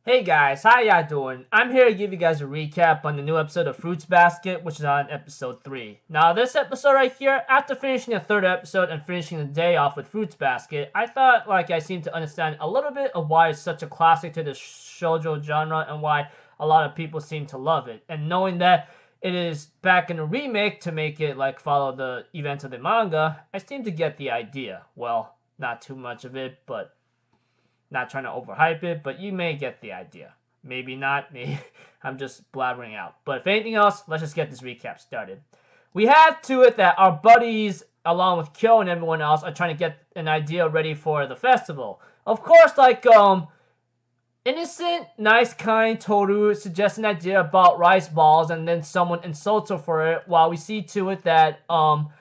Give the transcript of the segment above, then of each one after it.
Hey guys, how y'all doing? I'm here to give you guys a recap on the new episode of Fruits Basket, which is on episode 3. Now, this episode right here, after finishing the third episode and finishing the day off with Fruits Basket, I thought I seemed to understand a little bit of why it's such a classic to the shoujo genre and why a lot of people seem to love it. And knowing that it is back in a remake to make it follow the events of the manga, I seem to get the idea. Well, not too much of it, but not trying to overhype it, but you may get the idea. Maybe not. Maybe I'm just blabbering out. But if anything else, let's just get this recap started. We have to it that our buddies, along with Kyo and everyone else, are trying to get an idea ready for the festival. Of course, innocent, nice, kind Toru suggests an idea about rice balls, and then someone insults her for it. While we see to it that our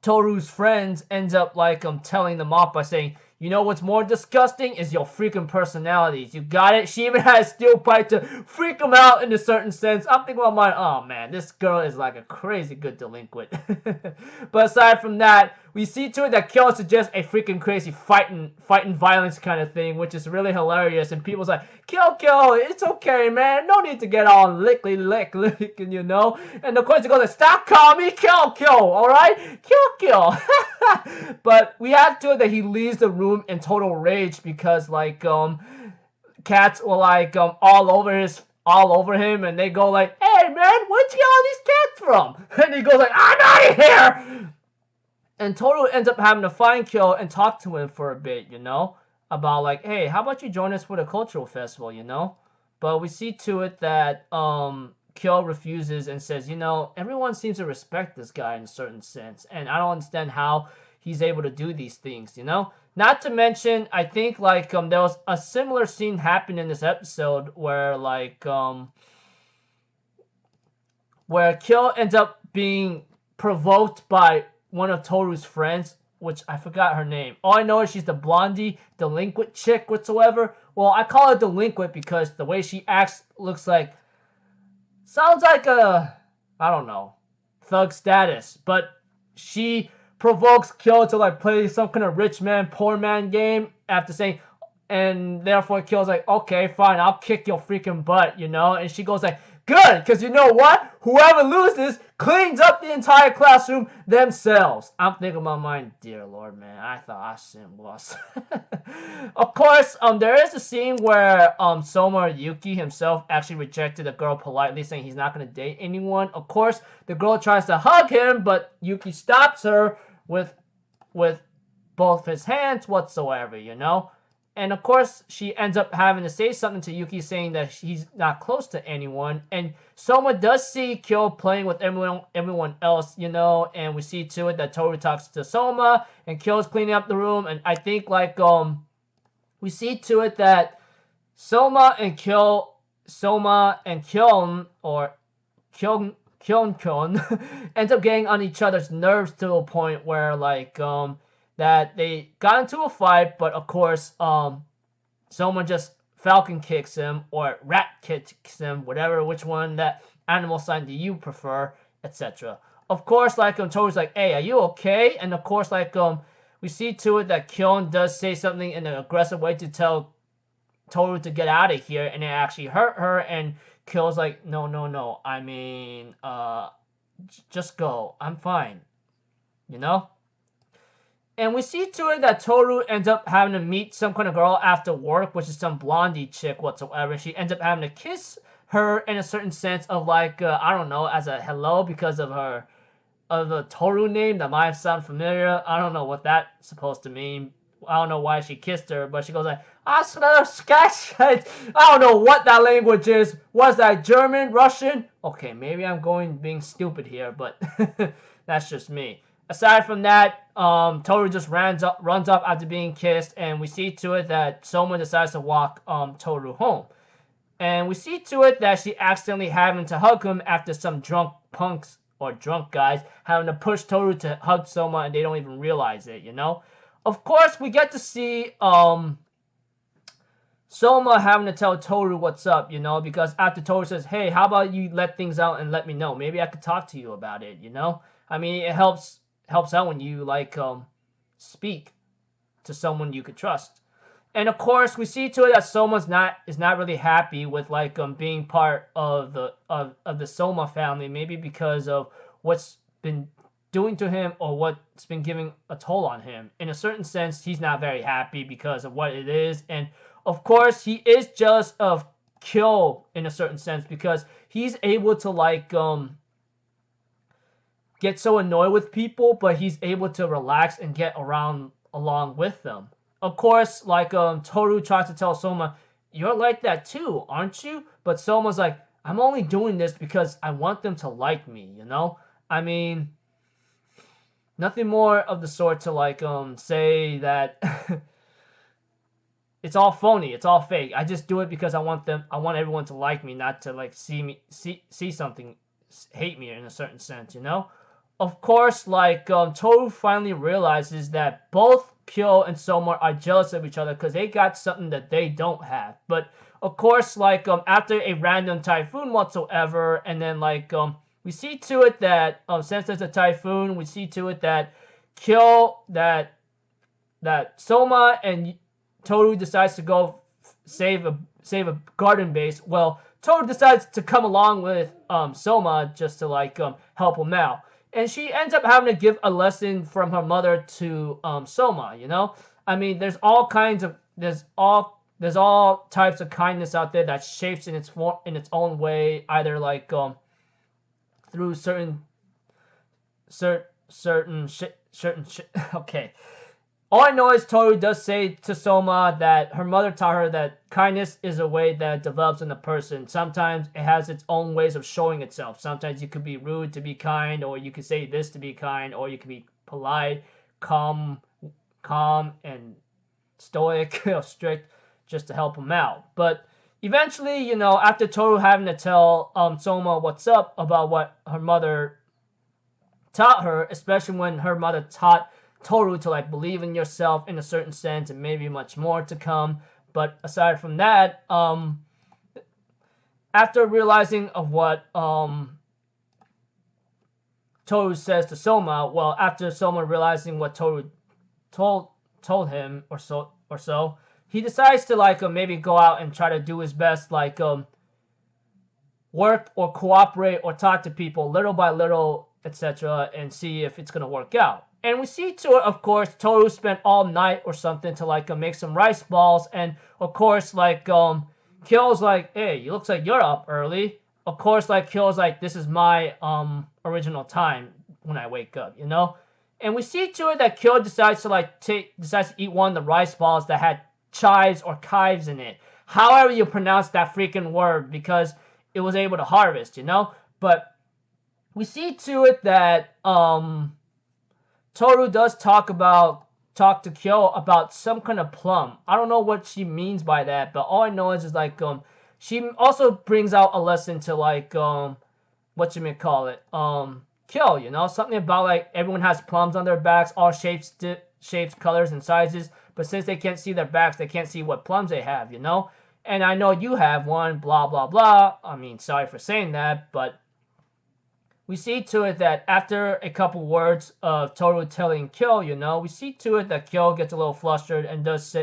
Toru's friends ends up telling them off by saying, you know what's more disgusting is your freaking personalities. You got it? She even has steel pipe to freak them out in a certain sense. I'm thinking about mine, oh man, this girl is like a crazy good delinquent. But aside from that, we see to it that Kyo suggests a freaking crazy fighting violence kind of thing, which is really hilarious. And people's like, Kyo, it's okay, man. No need to get all licking, you know? And of course, he goes like, stop calling me Kyo, alright? Kyo. But we have to it that he leaves the room in total rage because cats were all over him, and they go like, hey man, where'd you get all these cats from? And he goes like, I'm out of here. And Toru ends up having to find Kyo and talk to him for a bit, you know, about hey, how about you join us for the cultural festival, you know? But we see to it that Kyo refuses and says, you know, everyone seems to respect this guy in a certain sense, and I don't understand how he's able to do these things, you know? Not to mention, I think there was a similar scene happened in this episode where where Kyo ends up being provoked by one of Toru's friends, which I forgot her name. All I know is she's the blondie, delinquent chick whatsoever. Well, I call her delinquent because the way she acts sounds like I don't know, thug status. But she provokes Kyo to play some kind of rich man, poor man game after saying, and therefore Kyo's like, okay, fine, I'll kick your freaking butt, you know? And she goes like, good, because you know what? Whoever loses cleans up the entire classroom themselves. I'm thinking about mine, dear Lord, man. I thought I sin was. Of course, there is a scene where Soma Yuki himself actually rejected a girl politely, saying he's not going to date anyone. Of course, the girl tries to hug him, but Yuki stops her with both his hands whatsoever, you know? And of course, she ends up having to say something to Yuki, saying that he's not close to anyone. And Soma does see Kyo playing with everyone else, you know. And we see to it that Toru talks to Soma, and Kyo's cleaning up the room. And I think we see to it that Soma and Kyon or Kyon ends up getting on each other's nerves to a point where that they got into a fight, but of course, someone just falcon kicks him or rat kicks him, which one that animal sign do you prefer, etc. Of course, Toru's like, hey, are you okay? And of course, we see to it that Kyon does say something in an aggressive way to tell Toru to get out of here, and it actually hurt her, and Kyo's like, no, I mean, just go, I'm fine, you know? And we see to it that Toru ends up having to meet some kind of girl after work, which is some blondie chick whatsoever. She ends up having to kiss her in a certain sense of I don't know, as a hello because of the Toru name that might sound familiar. I don't know what that's supposed to mean. I don't know why she kissed her, but she goes like, I don't know what that language is. Was that German, Russian? Okay, maybe I'm being stupid here, but that's just me. Aside from that, Toru just runs off after being kissed, and we see to it that Soma decides to walk Toru home. And we see to it that she accidentally having to hug him after some drunk punks or drunk guys having to push Toru to hug Soma, and they don't even realize it, you know? Of course, we get to see Soma having to tell Toru what's up, you know? Because after Toru says, hey, how about you let things out and let me know? Maybe I could talk to you about it, you know? I mean, it helps out when you speak to someone you could trust. And of course, we see to it that Soma's not really happy with like being part of the Soma family, maybe because of what's been doing to him or what's been giving a toll on him. In a certain sense, he's not very happy because of what it is, and of course, he is jealous of Kyo in a certain sense because he's able to like get so annoyed with people, but he's able to relax and get around along with them. Of course, like Toru tries to tell Soma, "You're like that too, aren't you?" But Soma's like, "I'm only doing this because I want them to like me." You know, I mean, nothing more of the sort to like say that it's all phony, it's all fake. I just do it because I want everyone to like me, not to like see something, hate me in a certain sense, you know. Of course, like Toru finally realizes that both Kyo and Soma are jealous of each other because they got something that they don't have. But of course, like after a random typhoon whatsoever, and then like we see to it that since there's a typhoon, we see to it that Kyo that Soma and Toru decides to go save a garden base. Well, Toru decides to come along with Soma just to like help him out, and she ends up having to give a lesson from her mother to Soma. You know, I mean, there's all types of kindness out there that shapes in its own way, either like through certain okay. All I know is Toru does say to Soma that her mother taught her that kindness is a way that develops in a person. Sometimes it has its own ways of showing itself. Sometimes you could be rude to be kind, or you could say this to be kind, or you could be polite, calm, and stoic, strict, just to help him out. But eventually, you know, after Toru having to tell Soma what's up about what her mother taught her, especially when her mother taught Toru to like believe in yourself in a certain sense, and maybe much more to come. But aside from that, after realizing of what Toru says to Soma, well, after Soma realizing what Toru told him or so, he decides to like maybe go out and try to do his best, like work or cooperate or talk to people little by little, etc., and see if it's gonna work out. And we see to it, of course, Toru spent all night or something to like make some rice balls, and of course, like Kyo's like, "Hey, it looks like you're up early." Of course, like Kyo's like, "This is my original time when I wake up," you know. And we see to it that Kyo decides to eat one of the rice balls that had chives or chives in it, however you pronounce that freaking word, because it was able to harvest, you know. But we see to it that Toru does talk to Kyo about some kind of plum. I don't know what she means by that, but all I know is like she also brings out a lesson to like what you may call it, Kyo, you know, something about like everyone has plums on their backs, all shapes, colors, and sizes, but since they can't see their backs, they can't see what plums they have, you know. And I know you have one, blah blah blah. I mean, sorry for saying that, but we see to it that after a couple words of Toru telling Kyo, you know, we see to it that Kyo gets a little flustered and does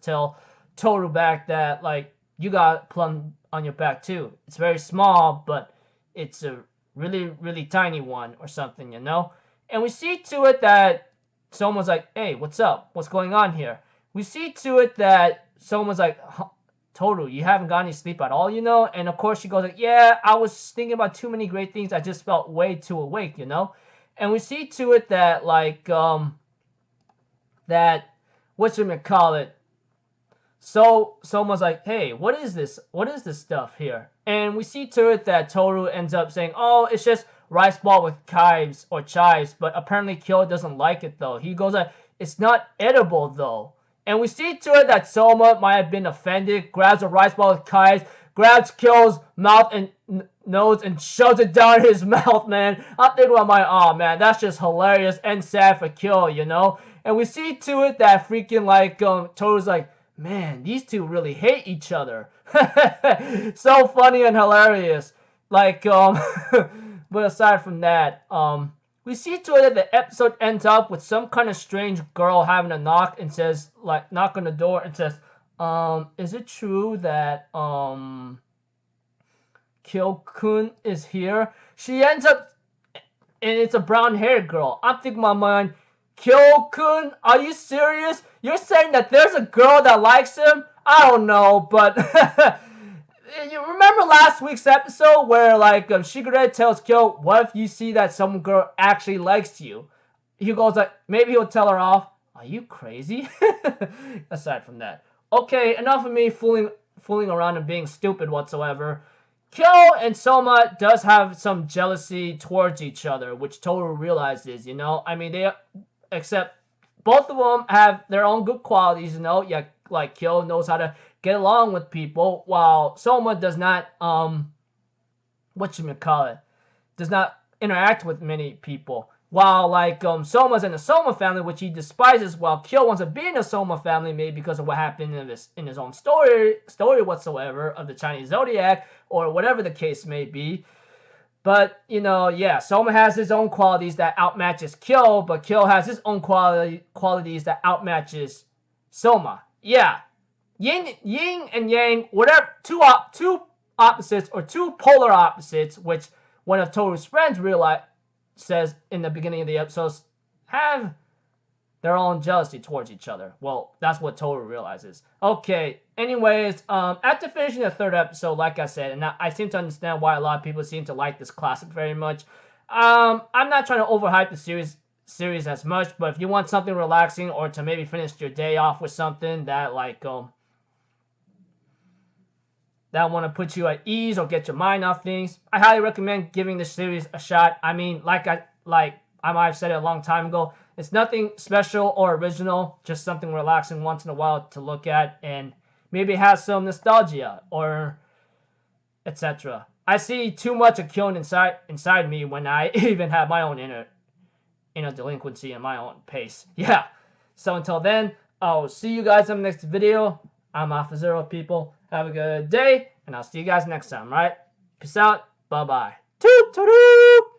tell Toru back that, like, you got plum on your back too. It's very small, but it's a really, really tiny one or something, you know? And we see to it that someone's like, "Hey, what's up? What's going on here?" We see to it that someone's like, "Toru, you haven't got any sleep at all, you know?" And of course she goes like, "Yeah, I was thinking about too many great things. I just felt way too awake, you know?" And we see to it that like that whatchamacallit, so someone's like, "Hey, what is this? What is this stuff here?" And we see to it that Toru ends up saying, "Oh, it's just rice ball with chives or chives," but apparently Kyo doesn't like it though. He goes like, "It's not edible though." And we see to it that Soma might have been offended, grabs a rice ball with chives, grabs Kyo's mouth and nose and shoves it down his mouth, man. I'm thinking about oh man, that's just hilarious and sad for Kyo, you know? And we see to it that freaking like Toru's like, "Man, these two really hate each other." So funny and hilarious. Like but aside from that, We see to it that the episode ends up with some kind of strange girl having a knock and says, like, knock on the door and says, is it true that, Kyou-kun is here? She ends up, and it's a brown-haired girl. I'm thinking in my mind, Kyou-kun, are you serious? You're saying that there's a girl that likes him? I don't know, but you remember last week's episode where like Shigure tells Kyo, what if you see that some girl actually likes you? He goes like, maybe he'll tell her off. Are you crazy? Aside from that. Okay, enough of me fooling around and being stupid whatsoever. Kyo and Soma does have some jealousy towards each other, which Toru realizes, you know? I mean, except both of them have their own good qualities, you know? Yeah, like Kyo knows how to get along with people, while Soma does not, does not interact with many people. While, like, Soma's in the Soma family, which he despises, while Kyo wants to be in the Soma family, maybe because of what happened in his own story whatsoever of the Chinese Zodiac, or whatever the case may be. But, you know, yeah, Soma has his own qualities that outmatches Kyo, but Kyo has his own qualities that outmatches Soma. Yeah. Yin and yang, whatever, two opposites, or two polar opposites, which one of Toru's friends says in the beginning of the episodes, have their own jealousy towards each other. Well, that's what Toru realizes. Okay, anyways, after finishing the third episode, like I said, and I seem to understand why a lot of people seem to like this classic very much. I'm not trying to overhype the series as much, but if you want something relaxing or to maybe finish your day off with something that like that want to put you at ease or get your mind off things, I highly recommend giving this series a shot. I mean, like I might have said it a long time ago, it's nothing special or original, just something relaxing once in a while to look at, and maybe have some nostalgia or etc. I see too much of Kyun inside me when I even have my own inner delinquency and my own pace. Yeah. So until then, I'll see you guys in the next video. I'm Alpha Zero, people. Have a good day, and I'll see you guys next time, right? Peace out. Bye-bye. Toot toot.